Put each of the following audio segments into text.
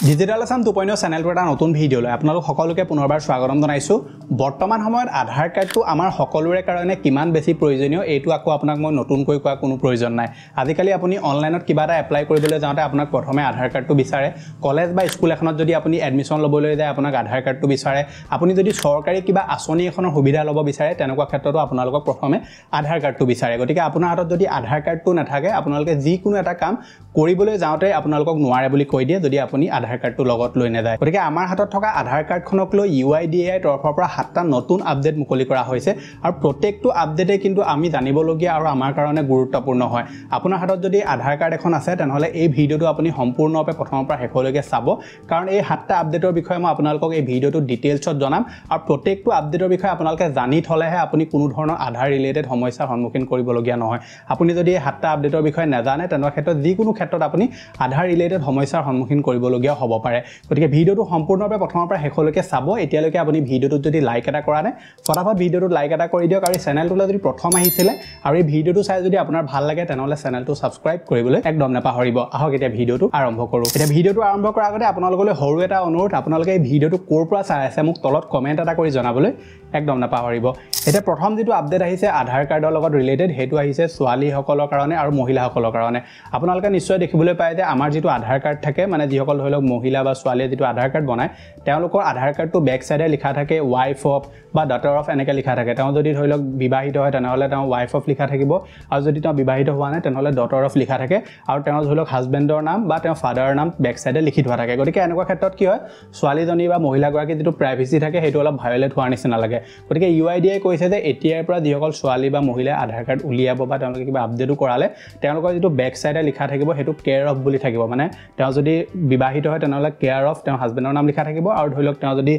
digital Assam 2.0 চেনেলটো এটা নতুন ভিডিঅ লৈ আপোনালোক সকলোকে পুনৰবাৰ স্বাগতম জনাইছো বৰ্তমান সময়ত আধাৰ কাৰ্ডটো আমাৰ সকলোৰে কাৰণে কিমান বেছি প্ৰয়োজনীয় এইটো আকৌ আপোনাক মই নতুনকৈ কোৱা কোনো প্ৰয়োজন নাই আজিকালি আপুনি অনলাইনত কিবা এটা এপ্লাই কৰিবলৈ যাওঁতে আপোনাক প্ৰথমে আধাৰ কাৰ্ডটো বিচাৰে কলেজ বা স্কুল এখনত যদি আপুনি এডমিশন ল'বলৈ যায় আপোনাক আধাৰ কাৰ্ডটো বিচাৰে আপুনি যদি চৰকাৰী কিবা আঁচনি এখনৰ সুবিধা ল'ব বিচাৰে তেনেকুৱা ক্ষেত্ৰতো আপোনালোকক প্ৰথমে আধাৰ কাৰ্ডটো বিচাৰে গতিকে আপোনাৰ হাতত যদি আধাৰ কাৰ্ডটো নাথাকে আপোনালোকে যিকোনো এটা কাম কৰিবলৈ যাওঁতে আপোনালোকক নোৱাৰে বুলি কৈ দিয়ে যদি আপুনি আধাৰ কাৰ্ডটো লগত লৈ নেযায় গতিকে আমাৰ হাতত থকা আধাৰ কাৰ্ডখনক লৈ UIDAI তৰফৰ পৰা 7টা নতুন আপডেট মুকলি কৰা হৈছে আৰু প্ৰত্যেকটো আপডেটে কিন্তু আমি জানিবলগীয়া আৰু আমাৰ কাৰণে গুৰুত্বপূৰ্ণ হয় আপোনাৰ হাতত যদি আধাৰ কাৰ্ড এখন আছে তেনেহলে এই ভিডিঅটো আপুনি সম্পূৰ্ণভাৱে প্ৰথমৰ পৰা শেষলৈকে চাব কাৰণ এই 7টা আপডেটৰ বিষয়ে মই আপোনালোকক এই ভিডিঅটো ডিটেইলছত জনাম আৰু প্ৰত্যেকটো আপডেটৰ বিষয়ে আপোনালোকে জানি থলেহে আপুনি কোনো ধৰণৰ আধাৰ ৰিলেটেড সমস্যাৰ সন্মুখীন কৰিবলগীয়া নহয় আপুনি যদি এই 7টা আপডেটৰ বিষয়ে নাজানে তেনে ক্ষেত্ৰত যিকোনো ক্ষেত্ৰত আপুনি আধাৰ ৰিলেটেড সমস্যাৰ সন্মুখীন কৰিবলগীয়া হ'ব পাৰে গতিকে ভিডিঅটো সম্পূৰ্ণভাৱে প্ৰথমৰ পৰা শেষলৈকে চাব এতিয়ালৈকে আপুনি ভিডিঅটোত যদি লাইক এটা কৰা নাই ফটাফট ভিডিঅটোত লাইক এটা কৰি দিয়ক আৰু চেনেলটোলৈ যদি প্ৰথম আহিছিলে আৰু এই ভিডিঅটো চাই যদি আপোনাৰ ভাল লাগে তেনেহলে চেনেলটো সাবস্ক্ৰাইব কৰিবলৈ একদম নাপাহৰিব আহক এতিয়া ভিডিঅটো আৰম্ভ কৰো এতিয়া ভিডিঅটো আৰম্ভ কৰাৰ আগতে আপোনালোকলৈ সৰু এটা অনুৰোধ আপোনালোকে এই ভিডিঅটো ক'ৰ পৰা চাই আছে মোক তলত কমেন্ট এটা কৰি জনাবলৈ একদম নাপাহৰিব এটা প্ৰথম যেটো আপডেট আহিছে আধাৰ কাৰ্ডৰ লগত ৰিলেটেড হেতু আহিছে ছোৱালীসকলৰ কাৰণে আৰু মহিলাসকলৰ কাৰণে আপোনালোকে নিশ্চয় দেখিবলৈ পায় যে আমাৰ যেটো আধাৰ কাৰ্ড থাকে মানে যিসকল ধৰিলক মহিলা বা ছোৱালীয়ে যেটো আধাৰ কাৰ্ড বনায় তেওঁলোকৰ আধাৰ কাৰ্ডটো বেক সাইডে লিখা থাকে ওয়াইফ অফ বা ডটাৰ অফ এনেকৈ লিখা থাকে তেওঁ যদি ধৰিলক বিবাহিত হয় তেনেহলে তেওঁ ওয়াইফ অফ লিখা থাকিব আৰু যদি তেওঁ বিবাহিত হোৱা নাই তেনেহলে ডটাৰ অফ লিখা থাকে আৰু তেওঁ ধৰিলক হাজবেণ্ডৰ নাম বা তেওঁ ফাদাৰৰ নাম বেক সাইডে লিখি থোৱা থাকে গতিকে এনেকুৱা ক্ষেত্ৰত কি হয় ছোৱালীজনী বা মহিলাগৰাকী যেটো প্ৰাইভেচি থাকে হেতু অলপ ভায়োলেট হোৱাৰ নিচিনা লাগে গতিকে UIDAI কৈছে যে এতিয়াৰ পৰা যিসকল ছোৱালী বা মহিলা আধাৰ কাৰ্ড উলিয়াব বা তেওঁলোকে কিবা আপডেটো কৰালে তেওঁলোকৰ যেটো বেক সাইডে লিখা থাকিব হেতু কেয়াৰ অফ বুলি থাকিব মানে তেওঁ যদি বিবাহিত হয় তেনেহলে কেয়াৰ অফ তেওঁ হাজবেণ্ডৰ নাম লিখা থাকিব আৰু ধৰিলক তেওঁ যদি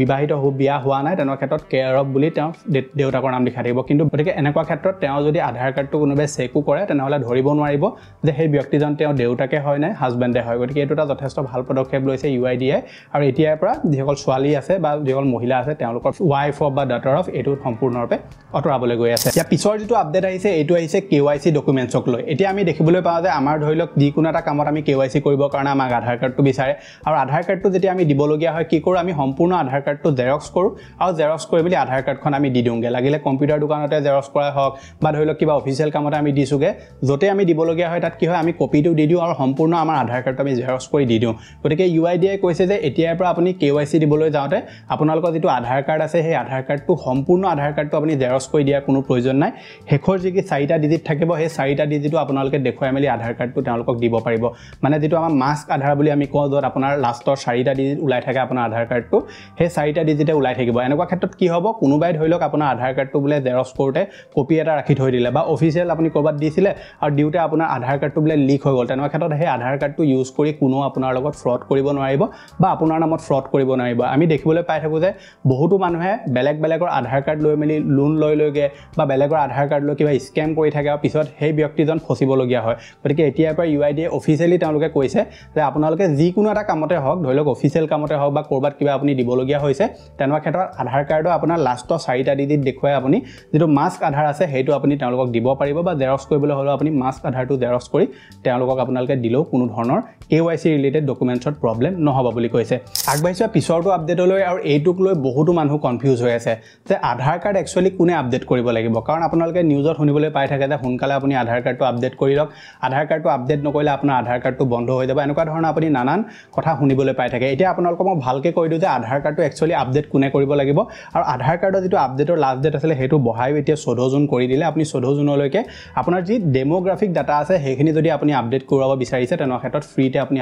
বিবাহিত বিয়া হোৱা নাই তেনে ক্ষেত্ৰত কেয়াৰ অফ বুলি তেওঁ দেউতাকৰ নাম লিখা থাকিব কিন্তু গতিকে এনেকুৱা ক্ষেত্ৰত তেওঁ যদি আধাৰ কাৰ্ডটো কোনোবাই চেকো কৰে তেনেহলে ধৰিব নোৱাৰিব যে সেই ব্যক্তিজন তেওঁ দেউতাকে হয় নে হাজবেণ্ডে হয় গতিকে এইটো এটা যথেষ্ট ভাল পদক্ষেপ লৈছে UIDAI আৰু এতিয়াৰ পৰা যিসকল ছোৱালী আছে বা যিসকল মহিলা আছে তেওঁলোকৰ ওয়াইফ অফ বা ডটাৰ অফ এইটো সম্পূৰ্ণৰূপে অতৰাবলৈ গৈ আছে এতিয়া পিছৰ যেটো আপডেট আহিছে এইটো আহিছে KYC ডকুমেন্টছক লৈ এতিয়া আমি দেখিবলৈ পাওঁ যে আমাৰ ধৰিলক যিকোনো এটা কামত আমি KYC কৰিবৰ কাৰণে আমাক আধাৰ কাৰ্ডটো বিচাৰে আৰু আধাৰ কাৰ্ডটো যেতিয়া আমি দিবলগীয়া হয় কি কৰো আমি সম্পূৰ্ণ আধাৰ কাৰ্ডটো জেৰক্স কৰো আৰু জেৰক্স কৰি মেলি আধাৰ কাৰ্ডখন আমি দি দিওঁগে লাগিলে কম্পিউটাৰ দোকানতে জেৰক্স কৰা হওক বা ধৰিলক কিবা অফিচিয়েল কামতে আমি দিছোগে যতে আমি দিবলগীয়া হয় তাত কি হয় আমি কপিটো দি দিও আৰু সম্পূৰ্ণ আমাৰ আধাৰ কাৰ্ডটো আমি জেৰক্স কৰি দি দিও গতিকে UIDAI কৈছে যে এতিয়াৰ পৰা আপুনি KYC দিবলৈ যাওঁতে আপোনালোকৰ যেটো আধাৰ কাৰ্ড আছে সেই আধাৰ কাৰ্ডটো সম্পূৰ্ণ আধাৰ কাৰ্ডটো আপুনি জেৰক্স কৰি দিয়াৰ কোনো প্ৰয়োজন নাই হেখৰ যি কি 4টা ডিজিট থাকিব সেই 4টা ডিজিটটো আপোনালোকে দেখুৱাই মেলি আধাৰ কাৰ্ডটো তেওঁলোকক দিব পাৰিব মানে যেটো আমাৰ মাস্ক আধাৰ বুলি আমি কওঁ যত আপোনাৰ লাষ্টৰ 4টা ডিজিট উলাই থাকে আপোনাৰ আধাৰ কাৰ্ডটো সেই 4টা ডিজিটে উলাই থাকিব এনেকুৱা ক্ষেত্ৰত কি হ'ব কোনোবাই ধৰিলক আপোনাৰ আধাৰ কাৰ্ডটো বুলে জেৰক্স কৰোতে কপি এটা ৰাখি থৈ দিলে বা অফিচিয়েল আপুনি কৰবাত দিছিলে আৰু দিউতে আপোনাৰ আধাৰ কাৰ্ডটো বুলে লিক হৈ গ'ল তেনেকুৱা ক্ষেত্ৰত সেই আধাৰ কাৰ্ডটো ইউজ কৰি কোনো আপোনাৰ লগত ফ্ৰড কৰিব নোৱাৰিব বা আপোনাৰ নামত ফ্ৰড কৰিব নোৱাৰিব আমি দেখিবলৈ পাই থাকো যে বহুতো মানুহে বেলেগৰ আধাৰ কাৰ্ড লৈ মেলি লোন লৈগে বা বেলেগৰ আধাৰ কাৰ্ড লৈ কিবা স্ক্যাম কৰি থাকে আৰু পিছত সেই ব্যক্তিজন ফচিবলগীয়া হয় গতিকে এতিয়াৰ পৰা UIDAI অফিচিয়েলি তেওঁলোকে কৈছে যে আপোনালোকে যিকোনো এটা কামতে হওক ধৰিলক অফিচিয়েল কামতে হওক বা কৰবাত কিবা আপুনি দিবলগীয়া হৈছে তেনেকুৱা ক্ষেত্ৰত আধাৰ কাৰ্ডৰ আপোনাৰ লাষ্টৰ 4টা ডিজিট দেখুৱাই আপুনি যেটো মাস্ক আধাৰ আছে হেতু আপুনি তেওঁলোকক দিব পাৰিব বা জেৰক্স কৰিবলৈ হলো আপুনি মাস্ক আধাৰটো জেৰক্স কৰি তেওঁলোকক আপোনালোকে দিলেও কোনো ধৰণৰ KYC ৰিলেটেড ডকুমেন্টছত প্ৰবলেম নহব বুলি কৈছে আগবাইছা পিছৰটো আপডেটলৈ আৰু এইটোক লৈ বহুতো মানুহ কনফিউজ হৈ আছে যে আধাৰ কাৰ্ড একচুয়ালি কোনে আপডেট কৰিব লাগিব কাৰণ আপোনালোকে নিউজত শুনিবলৈ পাই থাকে যে সোনকালে আপুনি আধাৰ কাৰ্ডটো আপডেট কৰি লওক আধাৰ কাৰ্ডটো আপডেট নকৰিলে আপোনাৰ আধাৰ কাৰ্ডটো বন্ধ হৈ যাব এনেকুৱা ধৰণৰ আপুনি নানান কথা শুনিবলৈ পাই থাকে এতিয়া আপোনালোকক মই ভালকে কৈ দিও যে আধাৰ কাৰ্ডটো একচুয়ালি আপডেট কোনে কৰিব লাগিব আৰু আধাৰ কাৰ্ডৰ যেটো আপডেটৰ লাষ্ট ডেট আছিল হেতু বহাই এতিয়া 14 জুন কৰি দিলে আপুনি 14 জুনলৈকে আপোনাৰ যি ডেমোগ্ৰাফিক ডাটা আছে হেখিনি যদি আপুনি আপডেট কৰাব বিচাৰিছে তেনে ক্ষেত্ৰত ফ্ৰীতে আপুনি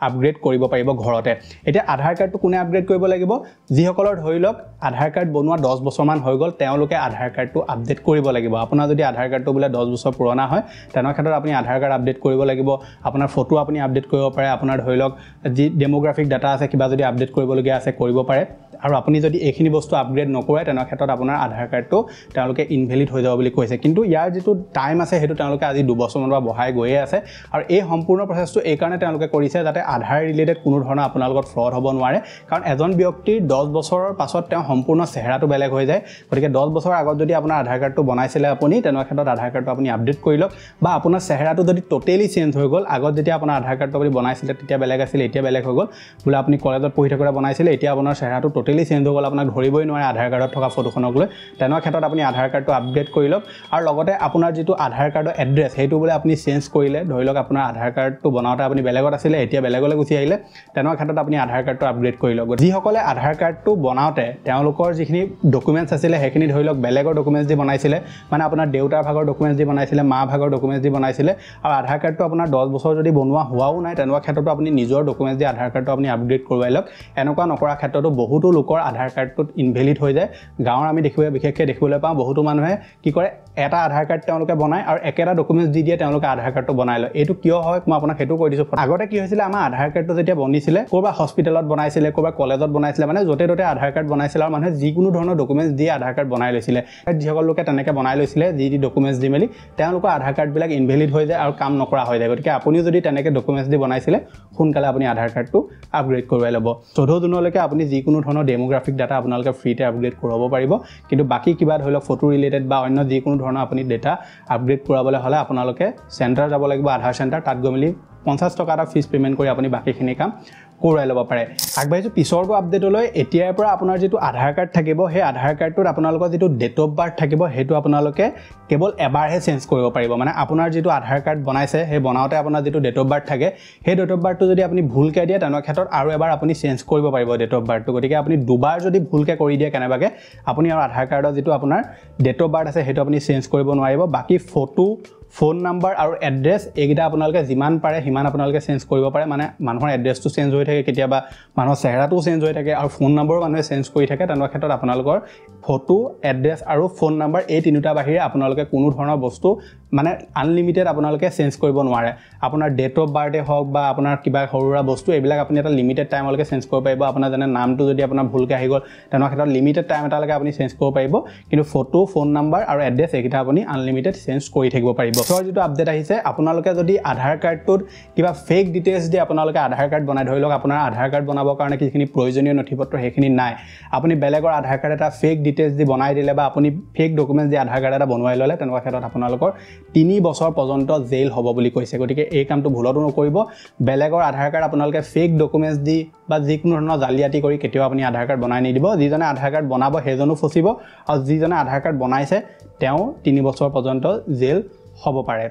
আপগ্ৰেড কৰিব পাৰিব ঘৰতে এতিয়া আধাৰ কাৰ্ডটো কোনে আপগ্ৰেড কৰিব লাগিব যিসকলৰ ধৰিলক আধাৰ কাৰ্ড বনোৱা 10 বছৰমান হৈ গল তেওঁলোকে আধাৰ কাৰ্ডটো আপডেট কৰিব লাগিব আপোনাৰ যদি আধাৰ কাৰ্ডটো বুলে 10 বছৰ পুৰণা হয় তেনে ক্ষেত্ৰত আপুনি আধাৰ কাৰ্ড আপডেট কৰিব লাগিব আপোনাৰ ফটো আপুনি আপডেট কৰিব পাৰে আপোনাৰ ধৰিলক যি ডেমোগ্ৰাফিক ডাটা আছে কিবা যদি আপডেট কৰিবলগীয়া আছে কৰিব পাৰে আৰু আপুনি যদি এইখিনি বস্তু আপগ্ৰেড নকৰে তেনে ক্ষেত্ৰত আপোনাৰ আধাৰ কাৰ্ডটো তেওঁলোকে ইনভেলিড হৈ যাব বুলি কৈছে কিন্তু ইয়াৰ যেটো টাইম আছে হেতু তেওঁলোকে আজি 2 বছৰমান বা বহাই গৈয়ে আছে আৰু এই সম্পূৰ্ণ প্ৰচেছটো এই কাৰণে তেওঁলোকে কৰিছে যাতে আধাৰ ৰিলেটেড কোনো ধৰণৰ আপোনাৰ লগত ফ্ৰড হ'ব নোৱাৰে কাৰণ এজন ব্যক্তিৰ 10 বছৰৰ পাছত তেওঁ সম্পূৰ্ণ চেহেৰাটো বেলেগ হৈ যায় গতিকে 10 বছৰৰ আগত যদি আপোনাৰ আধাৰ কাৰ্ডটো বনাইছিলে আপুনি তেনে ক্ষেত্ৰত আধাৰ কাৰ্ডটো আপুনি আপডেট কৰি লওক বা আপোনাৰ চেহেৰাটো যদি টোটালি চেঞ্জ হৈ গ'ল আগত যেতিয়া আপোনাৰ আধাৰ কাৰ্ডটো আপুনি বনাইছিলে তেতিয়া বেলেগ আছিল এতিয়া বেলেগ হৈ গ'ল বোলে আপুনি কলেজত পঢ়ি থাকোঁতে বনাইছিলে এতিয়া আপোনাৰ চেহেৰাটো টোটালি চেঞ্জ হৈ গ'ল আপোনাক ধৰিবই নোৱাৰে আধাৰ কাৰ্ডত থকা ফটোখনক লৈ তেনে ক্ষেত্ৰত আপুনি আধাৰ কাৰ্ডটো আপডেট কৰি লওক আৰু লগতে আপোনাৰ যেটো আধাৰ কাৰ্ডৰ এড্ৰেছ হেতু বোলে আপুনি চেঞ্জ কৰিলে ধৰি লওক আপোনাৰ আধাৰ কাৰ্ডটো বনাওঁতে আপুনি বেলেগত আছিলে এতিয়া বেলেগলৈ গুচি আহিলে তেনে ক্ষেত্ৰত আপুনি আধাৰ কাৰ্ডটো আপগ্ৰেড কৰি লওক যিসকলে আধাৰ কাৰ্ডটো বনাওঁতে তেওঁলোকৰ যিখিনি ডকুমেন্টছ আছিলে সেইখিনি ধৰি লওক বেলেগৰ ডকুমেন্টছ দি বনাইছিলে মানে আপোনাৰ দেউতাৰ ভাগৰ ডকুমেন্টছ দি বনাইছিলে মা ভাগৰ ডকুমেন্টছ দি বনাইছিলে আৰু আধাৰ কাৰ্ডটো আপোনাৰ 10 বছৰ যদি বনোৱা হোৱাও নাই তেনে ক্ষেত্ৰতো আপুনি নিজৰ ডকুমেন্টছ দি আধাৰ কাৰ্ডটো আপুনি আপগ্ৰেড কৰোৱাই লওক এনেকুৱা নকৰা ক্ষেত্ৰতো বহুতো লোকৰ আধাৰ কাৰ্ডটোত ইনভেলিড হৈ যায় গাঁৱৰ আমি বিশেষকৈ দেখিবলৈ পাওঁ বহুতো মানুহে কি কৰে এটা আধাৰ কাৰ্ড তেওঁলোকে বনায় আৰু একেটা ডকুমেন্টছ দি দিয়ে তেওঁলোকে আধাৰ কাৰ্ডটো বনাই লয় এইটো কিয় হয় মই আপোনাক হেতু কৈ দিছো আগতে কি হৈছিলে আমাৰ আধাৰ কাৰ্ডটো যেতিয়া বনিছিলে কোবা হস্পিটেলত বনাইছিলে কোবা কলেজত বনাইছিলে মানে যতে ততে আধাৰ কাৰ্ড বনাইছিলে আৰু মানুহে যিকোনো ধৰণৰ ডকুমেন্টছ দি আধাৰ কাৰ্ড বনাই লৈছিলে যিসকল লোকে তেনেকৈ বনাই লৈছিলে যি ডকুমেন্টছ দি মেলি তেওঁলোকৰ আধাৰ কাৰ্ডবিলাক ইনভেলিড হৈ যায় আৰু কাম নকৰা হৈ যায় গতিকে আপুনি যদি তেনেকৈ ডকুমেন্টছ দি বনাইছিলে সোনকালে আপুনি আধাৰ কাৰ্ডটো আপগ্ৰেড কৰোৱাই ল'ব 14 জুনলৈকে আপুনি যিকোনো ধৰণৰ ডেমোগ্ৰাফিক ডাটা আপোনালোকে ফ্ৰীতে আপগ্ৰেড কৰাব পাৰিব কিন্তু বাকি কিবা ধৰি লওক ফটো ৰিলেটেড বা অন্য যিকোনো ধৰণৰ আপুনি ডেটা আপগ্ৰেড কৰাবলৈ হ'লে আপোনালোকে চেণ্টাৰ যাব লাগিব আধাৰ চেণ্টাৰ তাত গৈ মেলি 50 টকা এটা ফিজ পেমেন্ট কৰি আপুনি বাকিখিনি কাম কৰাই ল'ব পাৰে আগবাইছো পিছৰটো আপডেটলৈ এতিয়াৰ পৰা আপোনাৰ যেটো আধাৰ কাৰ্ড থাকিব সেই আধাৰ কাৰ্ডটোত আপোনালোকৰ যেটো ডেট অফ বাৰ্থ থাকিব হেতু আপোনালোকে কেৱল এবাৰহে চেঞ্জ কৰিব পাৰিব মানে আপোনাৰ যেটো আধাৰ কাৰ্ড বনাইছে সেই বনাওতে আপোনাৰ যেটো ডেট অফ বাৰ্থ থাকে সেই ডেট অফ বাৰ্থটো যদি আপুনি ভুলকৈ দিয়ে তেনে ক্ষেত্ৰত আৰু এবাৰ আপুনি চেঞ্জ কৰিব পাৰিব ডেট অফ বাৰ্থটো গতিকে আপুনি দুবাৰ যদি ভুলকৈ কৰি দিয়ে কেনেবাকে আপুনি আৰু আধাৰ কাৰ্ডৰ যেটো আপোনাৰ ডেট অফ বাৰ্থ আছে হেতু আপুনি চেঞ্জ কৰিব নোৱাৰিব বাকি ফটো ফোন নাম্বাৰ আৰু এড্ৰেছ এইগিটা আপোনালোকে যিমান পাৰে হিমান আপোনালোকে চেঞ্জ কৰিব পাৰে মানে মানুহৰ এড্ৰেছটো চেঞ্জ হৈ থাকে কেতিয়াবা মানুহৰ চেহেৰাটো চেঞ্জ হৈ থাকে আৰু ফোন নম্বৰো মানুহে চেঞ্জ কৰি থাকে তেনে ক্ষেত্ৰত আপোনালোকৰ ফটো এড্ৰেছ আৰু ফোন নাম্বাৰ এই তিনিটা বাহিৰে আপোনালোকে কোনো ধৰণৰ বস্তু মানে আনলিমিটেড আপোনালোকে চেঞ্জ কৰিব নোৱাৰে আপোনাৰ ডেট অফ বাৰ্থে হওক বা আপোনাৰ কিবা সৰুৰা বস্তু এইবিলাক আপুনি এটা লিমিটেড টাইমলৈকে চেঞ্জ কৰিব পাৰিব আপোনাৰ যেনে নামটো যদি আপোনাৰ ভুলকৈ আহি গ'ল তেনে ক্ষেত্ৰত লিমিটেড টাইম এটালৈকে আপুনি চেঞ্জ কৰিব পাৰিব কিন্তু ফটো ফোন নাম্বাৰ আৰু এড্ৰেছ এইকেইটা আপুনি আনলিমিটেড চেঞ্জ কৰি থাকিব পাৰিব সৰ যেটো আপডেট আহিছে আপোনালোকে যদি আধাৰ কাৰ্ডটোত কিবা ফেক ডিটেইলছ দি আপোনালোকে আধাৰ কাৰ্ড বনাই ধৰি লওক আপোনাৰ আধাৰ কাৰ্ড বনাবৰ কাৰণে কিখিনি প্ৰয়োজনীয় নথিপত্ৰ সেইখিনি নাই আপুনি বেলেগৰ আধাৰ কাৰ্ড এটা ফেক ডিটেইলছ দি বনাই দিলে বা আপুনি ফেক ডকুমেন্টছ দি আধাৰ কাৰ্ড এটা বনাই ল'লে তেনেকুৱা ক্ষেত্ৰত আপোনালোকৰ 3 বছৰ পৰ্যন্ত জেল হ'ব বুলি কৈছে গতিকে এই কামটো ভুলতো নকৰিব বেলেগৰ আধাৰ কাৰ্ড আপোনালোকে ফেক ডকুমেন্টছ দি বা যিকোনো ধৰণৰ জালিয়াতি কৰি কেতিয়াও আপুনি আধাৰ কাৰ্ড বনাই নিদিব যিজনে আধাৰ কাৰ্ড বনাব সেইজনো ফচিব আৰু যিজনে আধাৰ কাৰ্ড বনাইছে তেওঁ 3 বছৰ পৰ্যন্ত জেল হ'ব পাৰে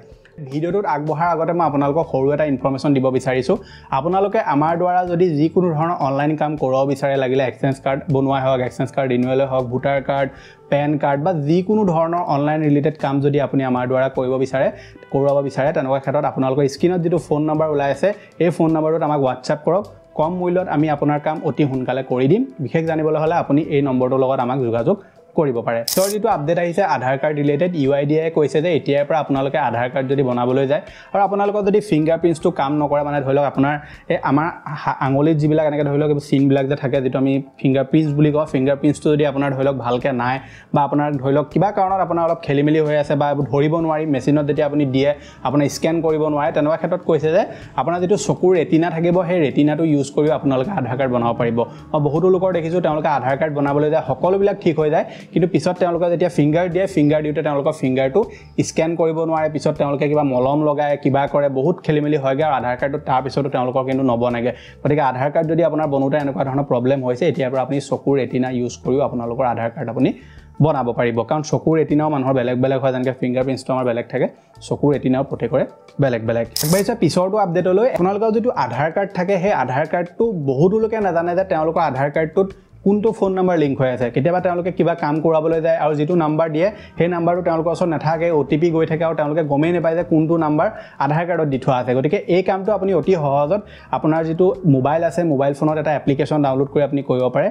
ভিডিওটোত আগবঢ়াৰ আগতে মই আপোনালোকক সৰু এটা ইনফৰমেশ্যন দিব বিচাৰিছো আপোনালোকে আমাৰ দ্বাৰা যদি যিকোনো ধৰণৰ অনলাইন কাম কৰাব বিচাৰে লাগিলে এক্সচেঞ্জ কাৰ্ড বনোৱা হওক এক্সচেঞ্জ কাৰ্ড ৰিনিউৱেল হওক ভোটাৰ কাৰ্ড পেন কাৰ্ড বা যিকোনো ধৰণৰ অনলাইন ৰিলেটেড কাম যদি আপুনি আমাৰ দ্বাৰা কৰাব বিচাৰে তেনেকুৱা ক্ষেত্ৰত আপোনালোকৰ স্ক্ৰীনত যেটো ফোন নম্বৰ ওলাই আছে এই ফোন নম্বৰটোত আমাক WhatsApp কৰক কম মূল্যত আমি আপোনাৰ কাম অতি সোনকালে কৰি দিম বিশেষ জানিবলৈ হ'লে আপুনি এই নম্বৰটোৰ লগত আমাক যোগাযোগ কৰিব পাৰে সৰ যেটো আপডেট আহিছে আধাৰ কাৰ্ড ৰিলেটেড UIDAই কৈছে যে এতিয়াৰ পৰা আপোনালোকে আধাৰ কাৰ্ড যদি বনাবলৈ যায় আৰু আপোনালোকৰ যদি ফিংগাৰপ্ৰিন্টটো কাম নকৰে মানে ধৰি লওক আপোনাৰ এই আমাৰ আঙুলিত যিবিলাক এনেকৈ ধৰি লওক চিনবিলাক যে থাকে যেটো আমি ফিংগাৰপ্ৰিন্টছ বুলি কওঁ ফিংগাৰপ্ৰিন্টটো যদি আপোনাৰ ধৰি লওক ভালকৈ নাই বা আপোনাৰ ধৰি লওক কিবা কাৰণত আপোনাৰ অলপ খেলিমেলি হৈ আছে বা ধৰিব নোৱাৰি মেচিনত যেতিয়া আপুনি দিয়ে আপোনাৰ স্কেন কৰিব নোৱাৰে তেনেকুৱা ক্ষেত্ৰত কৈছে যে আপোনাৰ যেটো চকুৰ ৰেটিনা থাকিব সেই ৰেটিনাটো ইউজ কৰি আপোনালোকে আধাৰ কাৰ্ড বনাব পাৰিব মই বহুতো লোকৰ দেখিছো তেওঁলোকে আধাৰ কাৰ্ড বনাবলৈ যায় সকলোবিলাক ঠিক হৈ যায় কিন্তু পিছত তেওঁলোকে যেতিয়া ফিংগাৰ দিয়ে ফিংগাৰ দিওতে তেওঁলোকৰ ফিংগাৰটো স্কেন কৰিব নোৱাৰে পিছত তেওঁলোকে কিবা মলম লগায় কিবা কৰে বহুত খেলিমেলি হয়গে আৰু আধাৰ কাৰ্ডটো তাৰ পিছতো তেওঁলোকৰ কিন্তু নবনেগে গতিকে আধাৰ কাৰ্ড যদি আপোনাৰ বনোতে এনেকুৱা ধৰণৰ প্ৰবলেম হৈছে এতিয়াৰ পৰা আপুনি চকুৰ ৰেটিনা ইউজ কৰিও আপোনালোকৰ আধাৰ কাৰ্ড আপুনি বনাব পাৰিব কাৰণ চকুৰ ৰেটিনাও মানুহৰ বেলেগ হয় যেনেকৈ ফিংগাৰপ্ৰিন্টটো আমাৰ বেলেগ থাকে চকুৰ ৰেটিনাও প্ৰত্যেকৰে বেলেগ একবাৰ পিছৰটো আপডেটলৈ আপোনালোকৰ যেটো আধাৰ কাৰ্ড থাকে সেই আধাৰ কাৰ্ডটো বহুতো লোকে নাজানে যে তেওঁলোকৰ আধাৰ কাৰ্ডটোত কোনটো ফোন নম্বৰ লিংক হৈ আছে কেতিয়াবা তেওঁলোকে কিবা কাম কৰাবলৈ যায় আৰু যেটো নাম্বাৰ দিয়ে সেই নাম্বাৰটো তেওঁলোকৰ ওচৰত নাথাকে OTP গৈ থাকে আৰু তেওঁলোকে গমেই নাপায় যে কোনটো নাম্বাৰ আধাৰ কাৰ্ডত দি থোৱা আছে গতিকে এই কামটো আপুনি অতি সহজত আপোনাৰ যেটো মোবাইল আছে মোবাইল ফোনত এটা এপ্লিকেশন ডাউনলোড কৰি আপুনি কৰিব পাৰে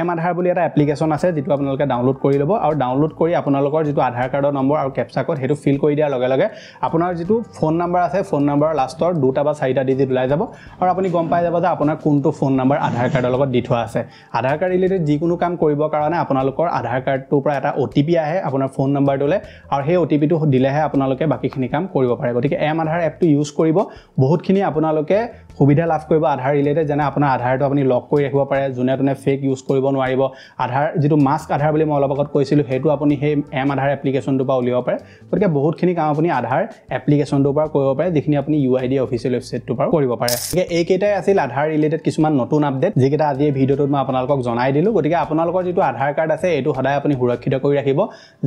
M-Aadhaar বুলি এটা এপ্লিকেশন আছে যেটো আপোনালোকে ডাউনলোড কৰি ল'ব আৰু ডাউনলোড কৰি আপোনালোকৰ যেটো আধাৰ কাৰ্ডৰ নম্বৰ আৰু কেপচা কোড হেতু ফিল কৰি দিয়াৰ লগে লগে আপোনাৰ যেটো ফোন নম্বৰ আছে ফোন নম্বৰৰ লাষ্টৰ 2টা বা 4টা ডিজিট ওলাই যাব আৰু আপুনি গম পাই যাব যে আপোনাৰ কোনটো ফোন নম্বৰ আধাৰ কাৰ্ডৰ লগত দি থোৱা আছে আধাৰ কাৰ্ড ৰিলেটেড যিকোনো কাম কৰিবৰ কাৰণে আপোনালোকৰ আধাৰ কাৰ্ডটোৰ পৰা এটা OTP আহে আপোনাৰ ফোন নাম্বাৰটোলৈ আৰু সেই OTPটো দিলেহে আপোনালোকে বাকিখিনি কাম কৰিব পাৰে গতিকে আধাৰ এপটো ইউজ কৰিব বহুতখিনি আপোনালোকে সুবিধা লাভ কৰিব আধাৰ ৰিলেটেড যেনে আপোনাৰ আধাৰটো আপুনি লক কৰি ৰাখিব পাৰে যোনে তোনে ফেক ইউজ কৰিব নোৱাৰিব আধাৰ যিটো মাস্ক আধাৰ বুলি মই অলপ আগত কৈছিলোঁ সেইটো আপুনি সেই আধাৰ এপ্লিকেশ্যনটোৰ পৰা উলিয়াব পাৰে গতিকে বহুতখিনি কাম আপুনি আধাৰ এপ্লিকেশ্যনটোৰ পৰা কৰিব পাৰে যিখিনি আপুনি UID অফিচিয়েল ৱেবছাইটটোৰ পৰা কৰিব পাৰে গতিকে এইকেইটাই আছিল আধাৰ ৰিলেটেড কিছুমান নতুন আপডেট যিকেইটা আজি এই ভিডিঅ'টোত মই আপোনালোকক জনাই দিলোঁ গতিকে আপোনালোকৰ যিটো আধাৰ কাৰ্ড আছে এইটো সদায় আপুনি সুৰক্ষিত কৰি ৰাখিব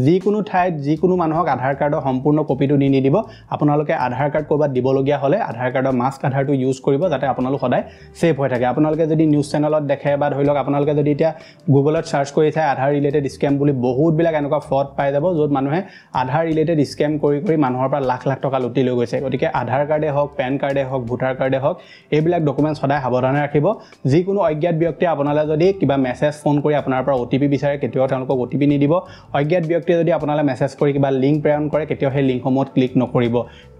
যিকোনো ঠাইত যিকোনো মানুহক আধাৰ কাৰ্ডৰ সম্পূৰ্ণ কপিটো দি নিদিব আপোনালোকে আধাৰ কাৰ্ড ক'ৰবাত দিবলগীয়া হ'লে আধাৰ কাৰ্ডৰ মাস্ক আধাৰটো ইউজ কৰিব যাতে আপোনালোক সদায় সেফ হৈ থাকে আপোনালোকে যদি নিউজ চেনেলত দেখে বা ধৰি লওক আপোনালোকে যদি এতিয়া গুগলত সাৰ্চ কৰি চাই আধাৰ ৰিলেটেড স্কেম বুলি বহুতবিলাক এনেকুৱা ফ্ৰড পাই যাব য'ত মানুহে আধাৰ ৰিলেটেড স্কেম কৰি মানুহৰ পৰা লাখ লাখ টকা লুটি লৈ গৈছে গতিকে আধাৰ কাৰ্ডে হওক পেন কাৰ্ডে হওক ভোটাৰ কাৰ্ডে হওক এইবিলাক ডকুমেণ্টছ সদায় সাৱধানে ৰাখিব যিকোনো অজ্ঞাত ব্যক্তিয়ে আপোনালৈ যদি কিবা মেছেজ ফোন কৰি আপোনাৰ পৰা OTP বিচাৰে কেতিয়াও তেওঁলোকক OTP নিদিব অজ্ঞাত ব্যক্তিয়ে যদি আপোনালৈ মেছেজ কৰি কিবা লিংক প্ৰেৰণ কৰে কেতিয়াও সেই লিংকসমূহত ক্লিক নকৰিব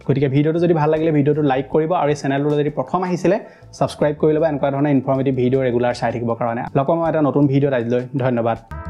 গতিকে ভিডিঅ'টো যদি ভাল লাগিলে ভিডিঅ'টো লাইক কৰিব আৰু এই চেনেলটো যদি প্ৰথম আহিছিলে সাবস্ক্ৰাইব কৰি ল'ব এনেকুৱা ধৰণৰ ইনফৰ্মেটিভ ভিডিঅ' ৰেগুলাৰ চাই থাকিবৰ কাৰণে লগ পাম এটা নতুন ভিডিঅ'ত আজিলৈ ধন্যবাদ